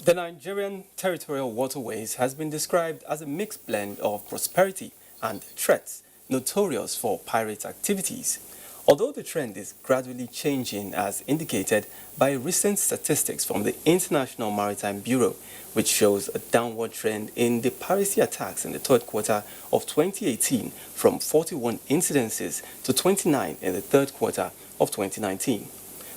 The Nigerian territorial waterways has been described as a mixed blend of prosperity and threats, notorious for pirate activities. Although the trend is gradually changing as indicated by recent statistics from the International Maritime Bureau, which shows a downward trend in the piracy attacks in the third quarter of 2018 from 41 incidences to 29 in the third quarter of 2019.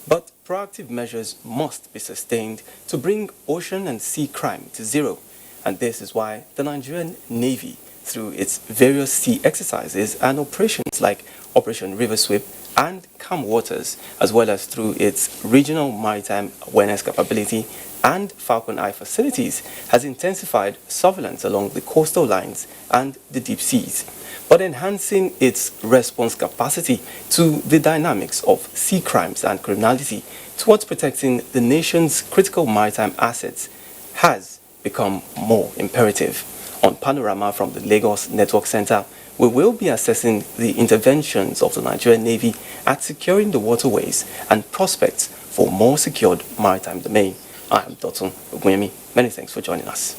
But proactive measures must be sustained to bring ocean and sea crime to zero. And this is why the Nigerian Navy, through its various sea exercises and operations like Operation River Sweep and Calm Waters, as well as through its regional maritime awareness capability and Falcon Eye facilities, has intensified surveillance along the coastal lines and the deep seas, but enhancing its response capacity to the dynamics of sea crimes and criminality towards protecting the nation's critical maritime assets has become more imperative. On Panorama from the Lagos Network Center, we will be assessing the interventions of the Nigerian Navy at securing the waterways and prospects for more secured maritime domain. I am Dotun Oguyemi. Many thanks for joining us.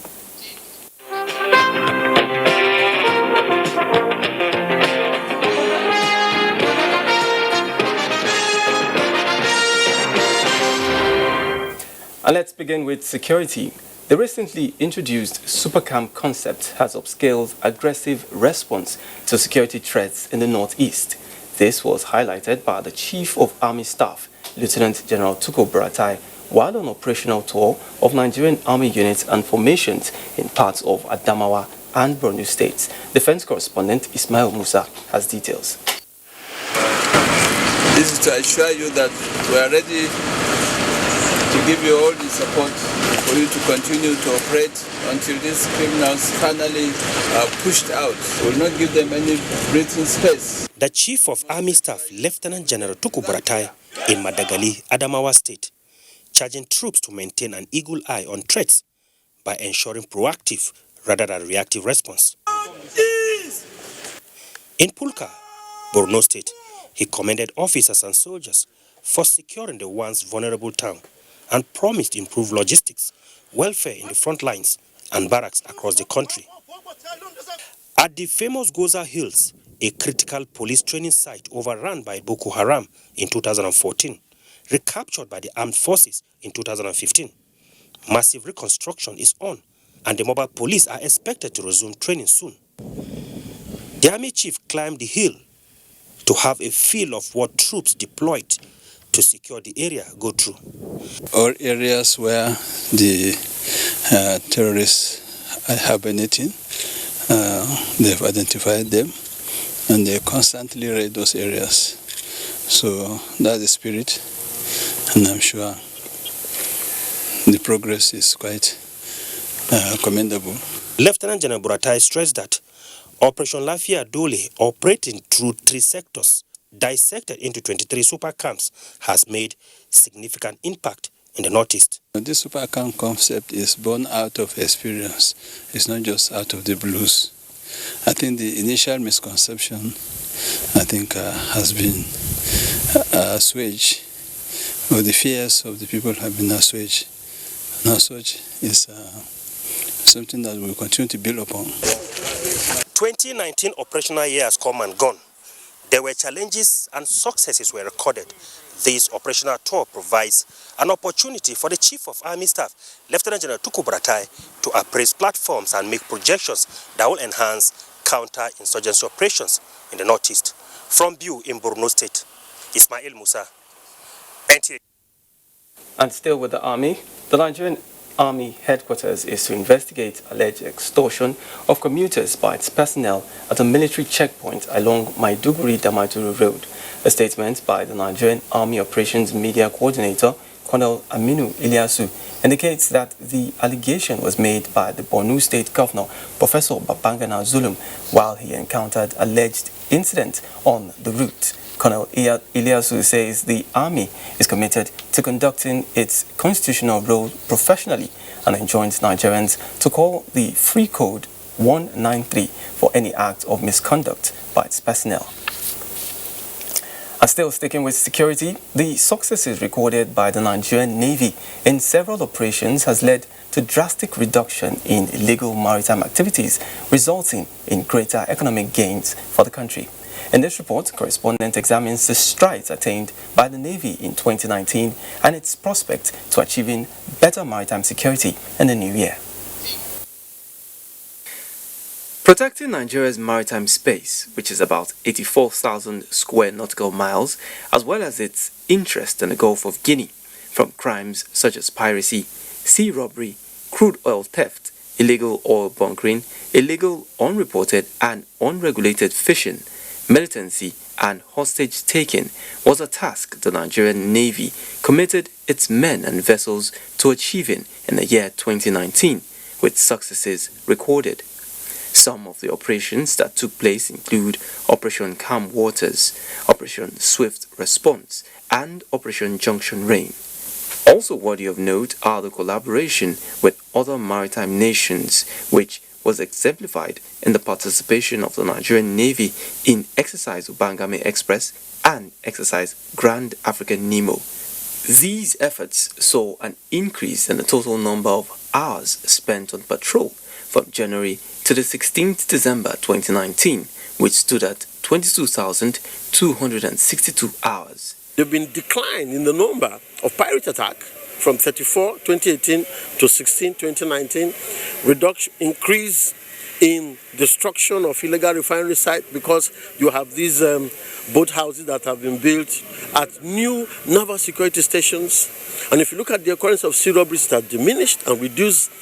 And let's begin with security. The recently introduced Supercam concept has upscaled aggressive response to security threats in the Northeast. This was highlighted by the Chief of Army Staff, Lieutenant General Tukur Buratai, while on operational tour of Nigerian Army units and formations in parts of Adamawa and Borno states. Defense correspondent Ismail Musa has details. This is to assure you that we are ready to give you all the support for you to continue to operate until these criminals finally are pushed out. We will not give them any breathing space. The Chief of Army Staff, Lieutenant General Tukur Buratai, in Madagali, Adamawa State, charging troops to maintain an eagle eye on threats by ensuring proactive rather than reactive response. In Pulka, Borno State, he commended officers and soldiers for securing the once vulnerable town and promised improved logistics, welfare in the front lines and barracks across the country. At the famous Goza Hills, a critical police training site overrun by Boko Haram in 2014, recaptured by the armed forces in 2015. Massive reconstruction is on, and the mobile police are expected to resume training soon. The army chief climbed the hill to have a feel of what troops deployed to secure the area go through. All areas where the terrorists are hibernating, they've identified them and they constantly raid those areas. So that's the spirit, and I'm sure the progress is quite commendable. Lieutenant General Buratai stressed that Operation Lafia Dole, operating through 3 sectors, dissected into 23 super camps, has made significant impact in the Northeast. This super camp concept is born out of experience. It's not just out of the blues. I think the initial misconception, has been assuaged, or the fears of the people have been assuaged. And as such, is something that we'll continue to build upon. 2019 operational year has come and gone. There were challenges and successes were recorded. This operational tour provides an opportunity for the Chief of Army Staff, Lieutenant General Tukur Buratai, to appraise platforms and make projections that will enhance counter-insurgency operations in the Northeast. From Biu in Borno State, Ismail Musa, NTA. And still with the Army, the Nigerian Army headquarters is to investigate alleged extortion of commuters by its personnel at a military checkpoint along Maiduguri-Damaturu Road. A statement by the Nigerian Army Operations Media Coordinator, Colonel Aminu Ilyasu, indicates that the allegation was made by the Borno State Governor, Professor Babangana Zulum, while he encountered alleged incident on the route. Colonel Ilyasu says the Army is committed to conducting its constitutional role professionally and enjoins Nigerians to call the free code 193 for any act of misconduct by its personnel. And still sticking with security, the successes recorded by the Nigerian Navy in several operations has led to drastic reduction in illegal maritime activities, resulting in greater economic gains for the country. In this report, correspondent examines the strides attained by the Navy in 2019 and its prospect to achieving better maritime security in the new year. Protecting Nigeria's maritime space, which is about 84,000 square nautical miles, as well as its interest in the Gulf of Guinea, from crimes such as piracy, sea robbery, crude oil theft, illegal oil bunkering, illegal, unreported and unregulated fishing, militancy and hostage-taking, was a task the Nigerian Navy committed its men and vessels to achieving in the year 2019, with successes recorded. Some of the operations that took place include Operation Calm Waters, Operation Swift Response, and Operation Junction Rain. Also worthy of note are the collaboration with other maritime nations, which was exemplified in the participation of the Nigerian Navy in Exercise Ubangame Express and Exercise Grand African Nemo. These efforts saw an increase in the total number of hours spent on patrol from January to the 16th December 2019, which stood at 22,262 hours. There have been decline in the number of pirate attacks from 34 2018 to 16 2019, increase in destruction of illegal refinery sites because you have these boat houses that have been built at new naval security stations. And if you look at the occurrence of sea robberies that diminished and reduced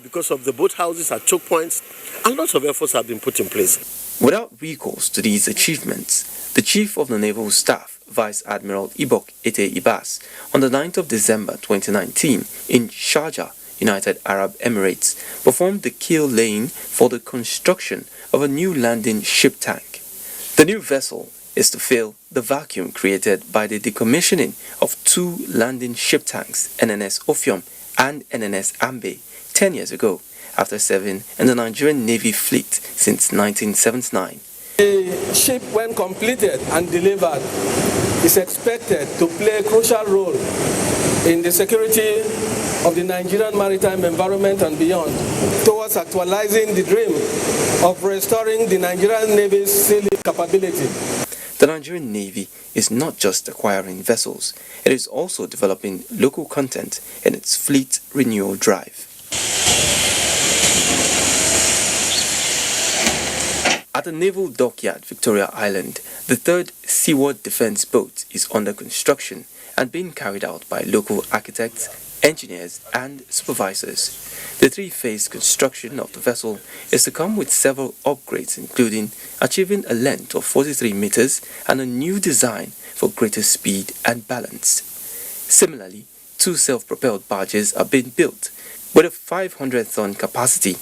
because of the boat houses at choke points, and lots of efforts have been put in place. Without recourse to these achievements, the Chief of the Naval Staff, Vice Admiral Ibok Ete Ibas, on the 9th of December 2019 in Sharjah, United Arab Emirates, performed the keel laying for the construction of a new landing ship tank. The new vessel is to fill the vacuum created by the decommissioning of two landing ship tanks, NNS Ophium and NNS Ambe, 10 years ago, after serving in the Nigerian Navy fleet since 1979. The ship, when completed and delivered, is expected to play a crucial role in the security of the Nigerian maritime environment and beyond, towards actualizing the dream of restoring the Nigerian Navy's sailing capability. The Nigerian Navy is not just acquiring vessels, it is also developing local content in its fleet renewal drive. At the Naval Dockyard, Victoria Island, the third seaward defense boat is under construction and being carried out by local architects, engineers and supervisors. The three-phase construction of the vessel is to come with several upgrades, including achieving a length of 43 meters and a new design for greater speed and balance. Similarly, two self-propelled barges are being built with a 500-ton capacity.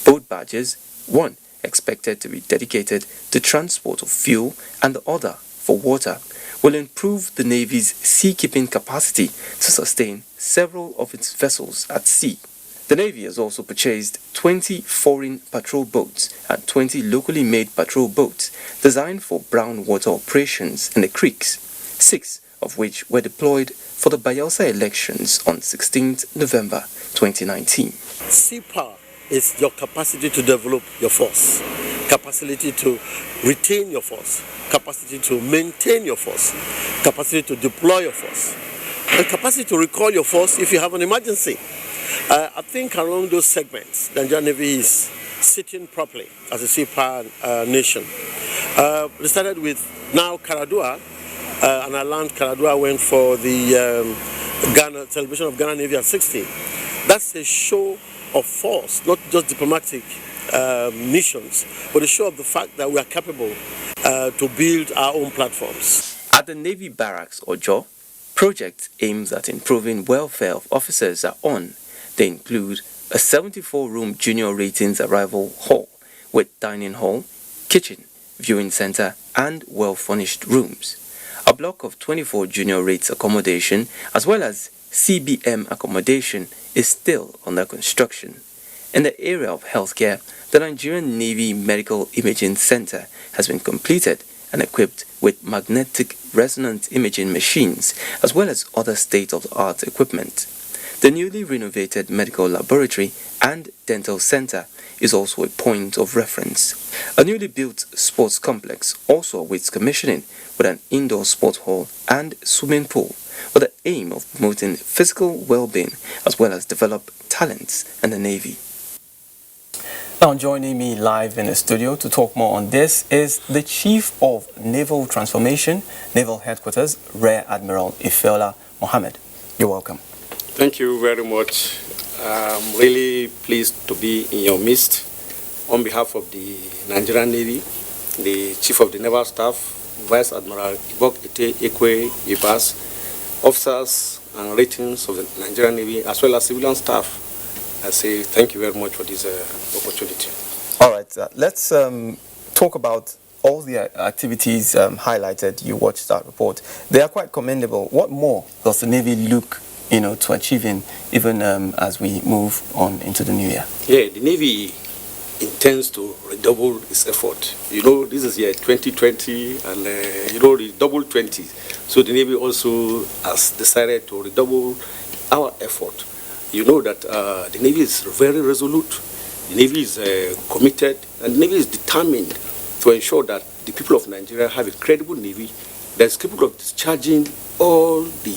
Both barges, one expected to be dedicated to transport of fuel and the other for water, will improve the Navy's seakeeping capacity to sustain several of its vessels at sea. The Navy has also purchased 20 foreign patrol boats and 20 locally made patrol boats designed for brown water operations in the creeks, 6 of which were deployed for the Bayelsa elections on 16th November 2019. Sea power is your capacity to develop your force, capacity to retain your force, capacity to maintain your force, capacity to deploy your force, and capacity to recall your force if you have an emergency. I think along those segments, the Nigerian Navy is sitting properly as a sea power nation. We started with now Karadua, and I learned Karadua went for the Ghana celebration of Ghana Navy at 60. That's a show of force, not just diplomatic missions, but a show of the fact that we are capable to build our own platforms. At the Navy Barracks, Ojo, projects aimed at improving welfare of officers are on. They include a 74-room junior ratings arrival hall with dining hall, kitchen, viewing center, and well-furnished rooms. A block of 24 junior rates accommodation as well as CBM accommodation is still under construction. In the area of healthcare, the Nigerian Navy Medical Imaging Center has been completed and equipped with magnetic resonance imaging machines as well as other state-of-the-art equipment. The newly renovated medical laboratory and dental center is also a point of reference. A newly built sports complex also awaits commissioning with an indoor sport hall and swimming pool with the aim of promoting physical well-being as well as develop talents in the Navy. Now joining me live in the studio to talk more on this is the Chief of Naval Transformation, Naval Headquarters, Rear Admiral Ifeola Mohammed. You're welcome. Thank you very much. I'm really pleased to be in your midst on behalf of the Nigerian Navy, the Chief of the Naval Staff, Vice Admiral Ibok Ete Ekwe Ibas, officers and ratings of the Nigerian Navy, as well as civilian staff. I say thank you very much for this opportunity. All right, let's talk about all the activities highlighted. You watched that report. They are quite commendable. What more does the Navy look to achieving even as we move on into the new year? Yeah, the Navy intends to redouble its effort. This is year 2020 and the double 20. So the Navy also has decided to redouble our effort. You know that the Navy is very resolute, the Navy is committed, and the Navy is determined to ensure that the people of Nigeria have a credible Navy that is capable of discharging all the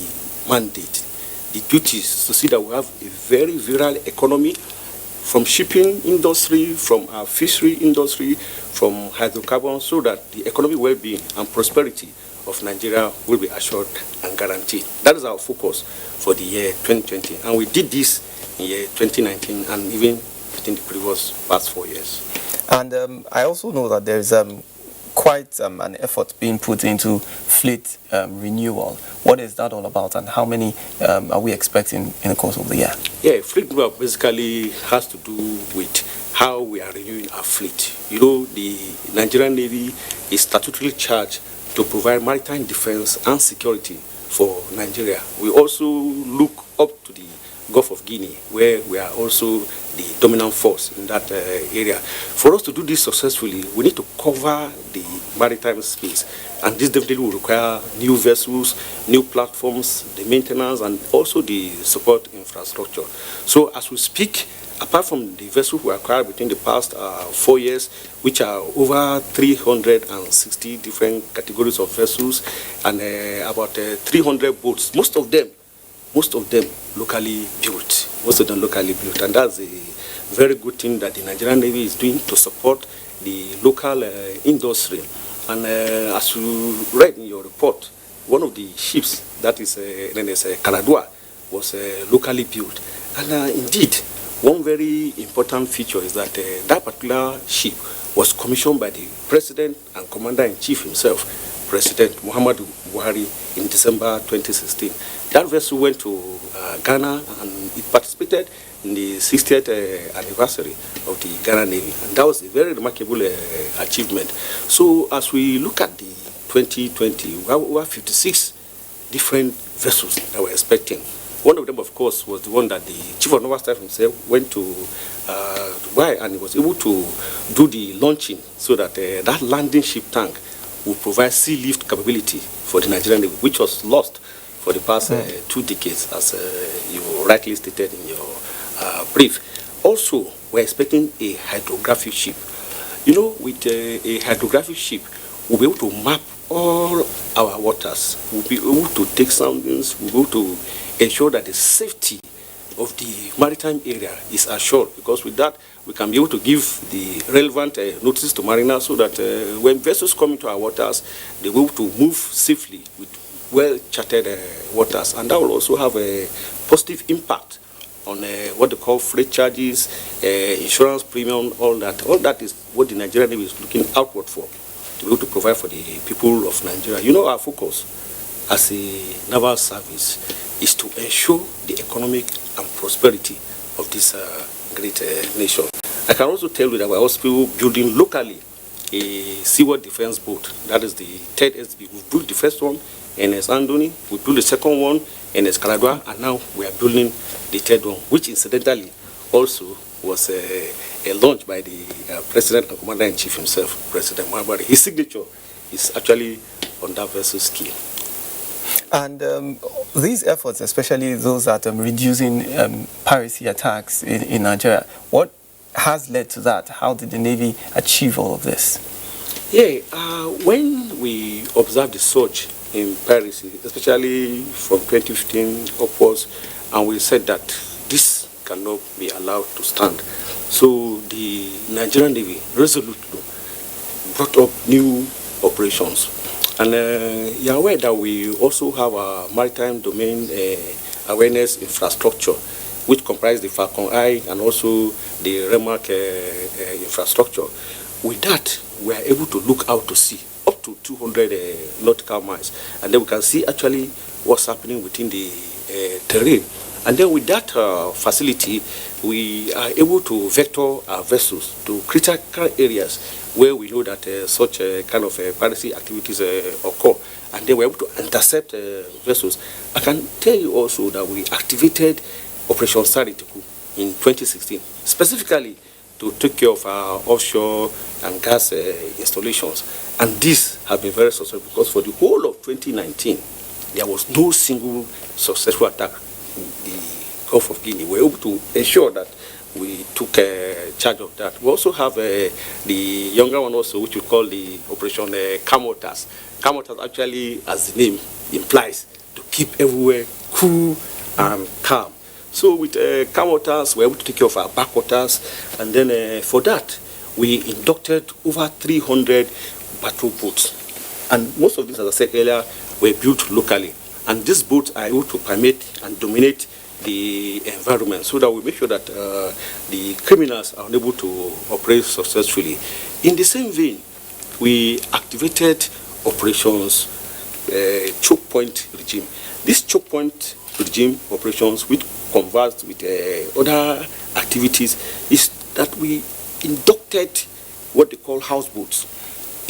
mandate, the duties to see that we have a very virile economy, from shipping industry, from our fishery industry, from hydrocarbons, so that the economic well-being and prosperity of Nigeria will be assured and guaranteed. That is our focus for the year 2020. And we did this in year 2019 and even within the previous past 4 years. And I also know that there is quite an effort being put into fleet renewal. What is that all about, and how many are we expecting in the course of the year? Yeah, fleet renewal basically has to do with how we are renewing our fleet. The Nigerian Navy is statutorily charged to provide maritime defense and security for Nigeria. We also look up to the Gulf of Guinea, where we are also the dominant force in that area. For us to do this successfully, we need to cover the maritime space, and this definitely will require new vessels, new platforms, the maintenance, and also the support infrastructure. So as we speak, apart from the vessels we acquired between the past 4 years, which are over 360 different categories of vessels and about 300 boats, most of them locally built. And that's a very good thing that the Nigerian Navy is doing to support the local industry. And as you read in your report, one of the ships that is Kaladua was locally built. And indeed, one very important feature is that that particular ship was commissioned by the President and Commander-in-Chief himself, President Muhammadu Buhari, in December 2016. That vessel went to Ghana and it participated in the 60th anniversary of the Ghana Navy. And that was a very remarkable achievement. So as we look at the 2020, we have over 56 different vessels that we're expecting. One of them, of course, was the one that the Chief of Naval Staff himself went to Dubai, and he was able to do the launching so that that landing ship tank will provide sea lift capability for the Nigerian Navy, which was lost for the past 2 decades, as you rightly stated in your brief. Also, we're expecting a hydrographic ship. With a hydrographic ship, we'll be able to map all our waters. We'll be able to take soundings. We'll be able to ensure that the safety of the maritime area is assured, because with that we can be able to give the relevant notices to mariners so that when vessels come into our waters, they will be able to move safely with well-charted waters, and that will also have a positive impact on what they call freight charges, insurance premium, all that. All that is what the Nigerian Navy is looking outward for, to be able to provide for the people of Nigeria. Our focus as a naval service is to ensure the economic and prosperity of this great nation. I can also tell you that we're also building locally a seaward defense boat. That is the third SB. We've built the first one in Andoni, we built the second one in Kaladua, and now we are building the third one, which incidentally also was a launch by the President and Commander-in-Chief himself, President Muhammadu. His signature is actually on that vessel's keel. And these efforts, especially those at reducing piracy attacks in Nigeria, what has led to that? How did the Navy achieve all of this? Yeah, when we observed the surge in piracy, especially from 2015 upwards, and we said that this cannot be allowed to stand. So the Nigerian Navy resolutely brought up new operations. And you're aware that we also have a maritime domain awareness infrastructure, which comprises the Falcon Eye and also the Remark infrastructure. With that, we are able to look out to sea up to 200 nautical miles, and then we can see actually what's happening within the terrain. And then with that facility, we are able to vector our vessels to critical areas where we know that such kind of piracy activities occur, and then we're able to intercept vessels. I can tell you also that we activated Operation Saritiku in 2016, specifically to take care of our offshore and gas installations. And this has been very successful because for the whole of 2019, there was no single successful attack in the Gulf of Guinea. We were able to ensure that we took charge of that. We also have the younger one also, which we call the Operation Camotas. Camotas actually, as the name implies, to keep everywhere cool and calm. So with Camotas, we were able to take care of our backwaters, and then for that, we inducted over 300 patrol boats. And most of these, as I said earlier, were built locally. And these boats are able to permit and dominate the environment so that we make sure that the criminals are unable to operate successfully. In the same vein, we activated operations choke point regime. This choke point regime operations, which converts with other activities, is that we inducted what they call houseboats.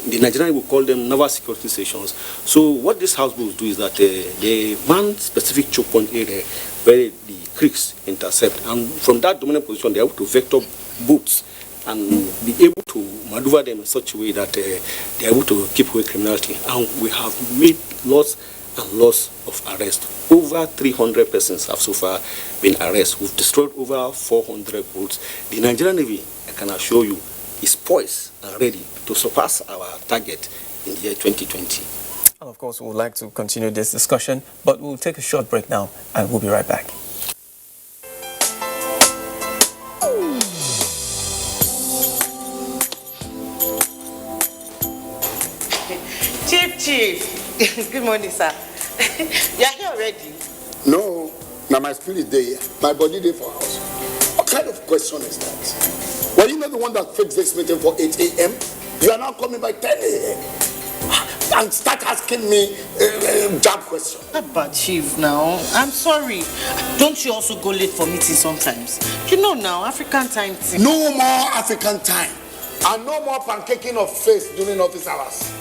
In the Nigerian, we call them Naval security stations. So what these houseboats do is that they man specific choke point area where the creeks intercept, and from that dominant position, they're able to vector boats and be able to maneuver them in such a way that they're able to keep away criminality. And we have made lots and lots of arrests. Over 300 persons have so far been arrested. We've destroyed over 400 boats. The Nigerian Navy, I can assure you, is poised and ready to surpass our target in the year 2020. And of course, we would like to continue this discussion, but we'll take a short break now and we'll be right back. Chief. Good morning, sir. You are here already? No, now my spirit there, my body there for house. What kind of question is that? Were you not the one that fixed this meeting for 8 a.m.? You are now coming by 10 a.m. and start asking me job questions. But Chief, now, I'm sorry. Don't you also go late for meetings sometimes? You know now, African time thing. No more African time. And no more pancaking of face during office hours.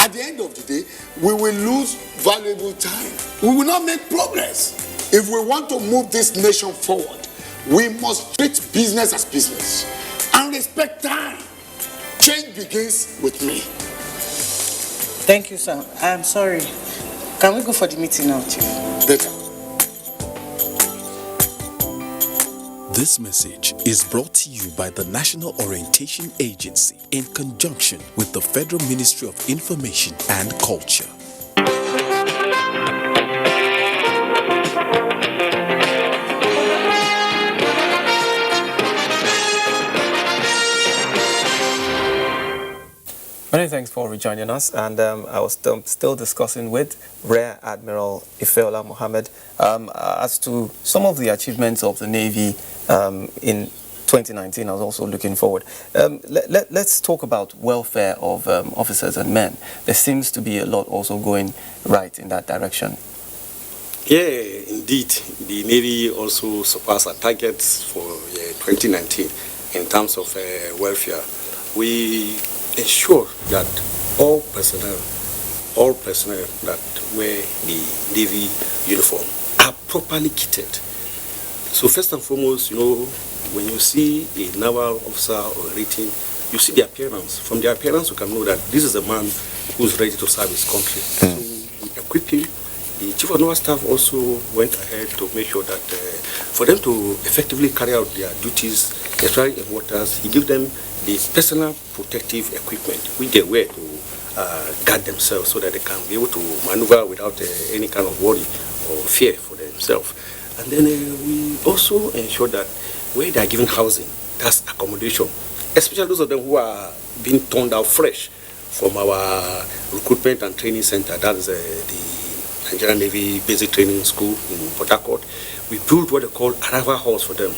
At the end of the day, we will lose valuable time. We will not make progress. If we want to move this nation forward, we must treat business as business and respect time. Change begins with me. Thank you, sir. I'm sorry. Can we go for the meeting now, Chief? Later. This message is brought to you by the National Orientation Agency in conjunction with the Federal Ministry of Information and Culture. Many thanks for rejoining us, and I was still discussing with Rear Admiral Ifeola Mohammed as to some of the achievements of the Navy in 2019. I was also looking forward. Let's talk about welfare of officers and men. There seems to be a lot also going right in that direction. Yeah, indeed. The Navy also surpassed our targets for 2019 in terms of welfare. We ensure that all personnel that wear the Navy uniform are properly kitted. So first and foremost, when you see a naval officer operating you see the appearance. From the appearance, you can know that this is a man who's ready to serve his country. So we equip him. The Chief of Naval Staff also went ahead to make sure that for them to effectively carry out their duties, especially in waters, he gave them the personal protective equipment which they wear to guard themselves so that they can be able to maneuver without any kind of worry or fear for themselves. And then we also ensure that where they are given housing, that's accommodation, especially those of them who are being turned out fresh from our recruitment and training center, that is the Nigerian Navy Basic Training School in Port Harcourt. We built what they call arrival halls for them,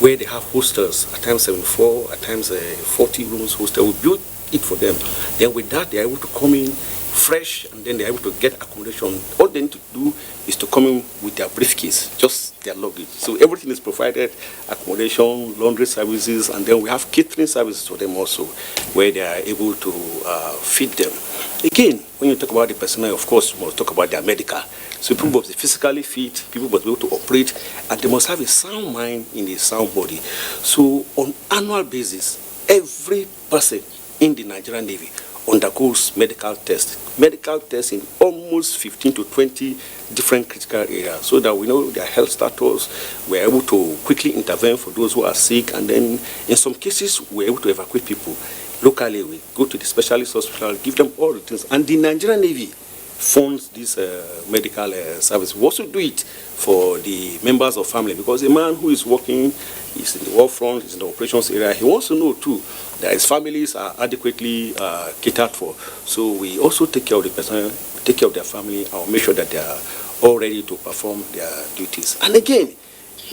where they have hostels, at times 74, at times 40 rooms hostel. We built it for them. Then with that, they are able to come in fresh, and then they're able to get accommodation. All they need to do is to come in with their briefcase, just their luggage. So everything is provided, accommodation, laundry services, and then we have catering services for them also, where they are able to feed them. Again, when you talk about the personnel, of course, you must talk about their medical. So people must be physically fit, people must be able to operate, and they must have a sound mind in a sound body. So on annual basis, every person in the Nigerian Navy undergoes medical tests in almost 15 to 20 different critical areas, so that we know their health status. We're able to quickly intervene for those who are sick, and then in some cases we're able to evacuate people. Locally, we go to the specialist hospital, give them all the things, and the Nigerian Navy funds this medical service. We also do it for the members of family, because a man who is working, is in the war front, is in the operations area, he wants to know too that his families are adequately catered for. So we also take care of the person, take care of their family, and make sure that they are all ready to perform their duties. And again,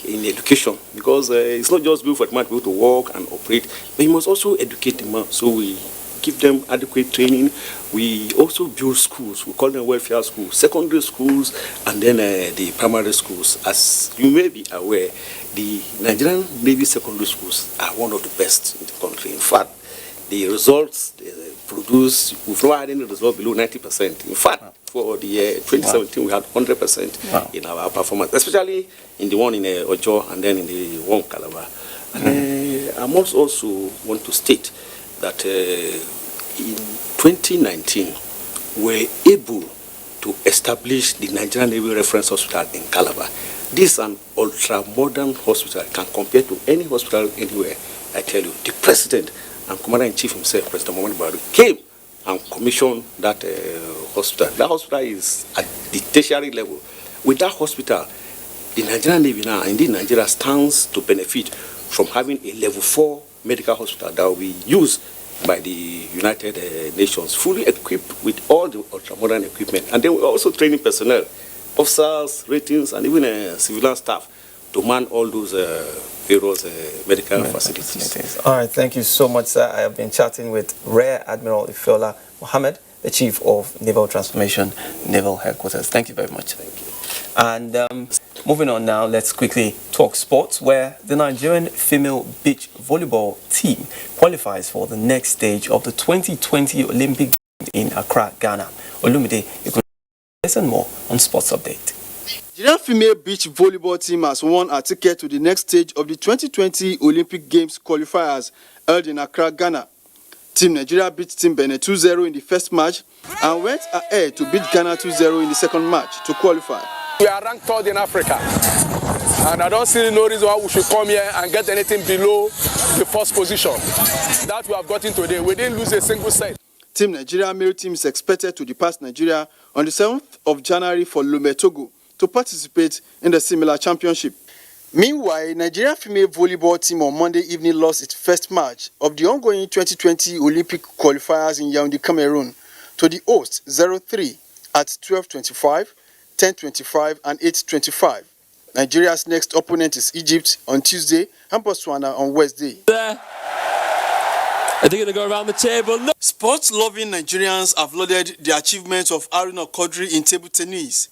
in education, because it's not just good for the man to be able to work and operate, but he must also educate the man. So we give them adequate training. We also build schools. We call them welfare schools, secondary schools, and then the primary schools. As you may be aware, the Nigerian Navy secondary schools are one of the best in the country. In fact, the results they produce, we've never had any result below 90%. In fact, for the 2017, we had 100% in our performance, especially in the one in Ojo and then in the one Calabar. And I must also want to state that in 2019, we're able to establish the Nigerian Navy Reference Hospital in Calabar. This is an ultra-modern hospital. It can compare to any hospital anywhere, I tell you. The President and Commander-in-Chief himself, President Muhammadu Buhari, came and commissioned that hospital. That hospital is at the tertiary level. With that hospital, the Nigerian Navy now, indeed Nigeria, stands to benefit from having a level 4 medical hospital that will be used by the United Nations, fully equipped with all the ultra-modern equipment. And then we're also training personnel, officers, ratings, and even civilian staff to man all those various medical facilities. All right, thank you so much, sir. I have been chatting with Rear Admiral Ifeola Mohammed, the Chief of Naval Transformation, Naval Headquarters. Thank you very much. Thank you. And moving on now, let's quickly talk sports, where the Nigerian female beach volleyball team qualifies for the next stage of the 2020 Olympic Games in Accra, Ghana. Olumide, you can listen more on Sports Update. The Nigerian female beach volleyball team has won a ticket to the next stage of the 2020 Olympic Games qualifiers held in Accra, Ghana. Team Nigeria beat Team Benin 2-0 in the first match and went ahead to beat Ghana 2-0 in the second match to qualify. We are ranked third in Africa, and I don't see no reason why we should come here and get anything below the first position that we have gotten today. We didn't lose a single set. Team Nigeria male team is expected to depart Nigeria on the 7th of January for Lomé, Togo, to participate in the similar championship. Meanwhile, Nigeria female volleyball team on Monday evening lost its first match of the ongoing 2020 Olympic qualifiers in Yaoundé, Cameroon, to the hosts 0-3 at 12:25. 10:25 and 8:25. Nigeria's next opponent is Egypt on Tuesday and Botswana on Wednesday. There. Are they going to go around the table? No. Sports-loving Nigerians have lauded the achievements of Haruna Quadri in table tennis,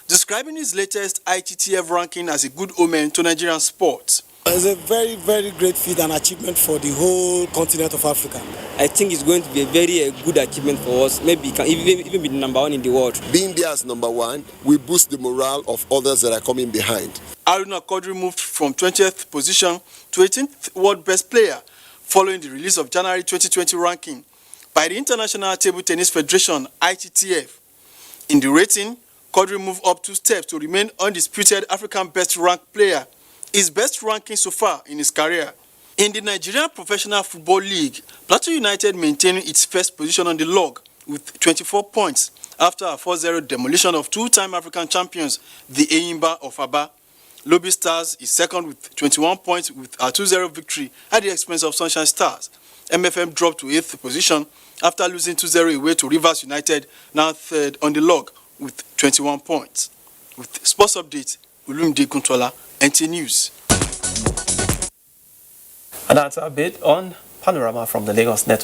describing his latest ITTF ranking as a good omen to Nigerian sports. It's a very, very great feat and achievement for the whole continent of Africa. I think it's going to be a very good achievement for us. Maybe it can even be number one in the world. Being there as number one will boost the morale of others that are coming behind. Haruna Quadri moved from 20th position to 18th world best player following the release of January 2020 ranking by the International Table Tennis Federation, ITTF. In the rating, Quadri moved up 2 steps to remain undisputed African best-ranked player, his best ranking so far in his career. In the Nigerian Professional Football League, Plateau United maintaining its first position on the log with 24 points after a 4-0 demolition of two-time African champions, the Enyimba of Aba. Lobby Stars is second with 21 points with a 2-0 victory at the expense of Sunshine Stars. MFM dropped to 8th position after losing 2-0 away to Rivers United, now third on the log with 21 points. With sports update, Ulumide Kuntola, NT News. And that's our bit on Panorama from the Lagos Network.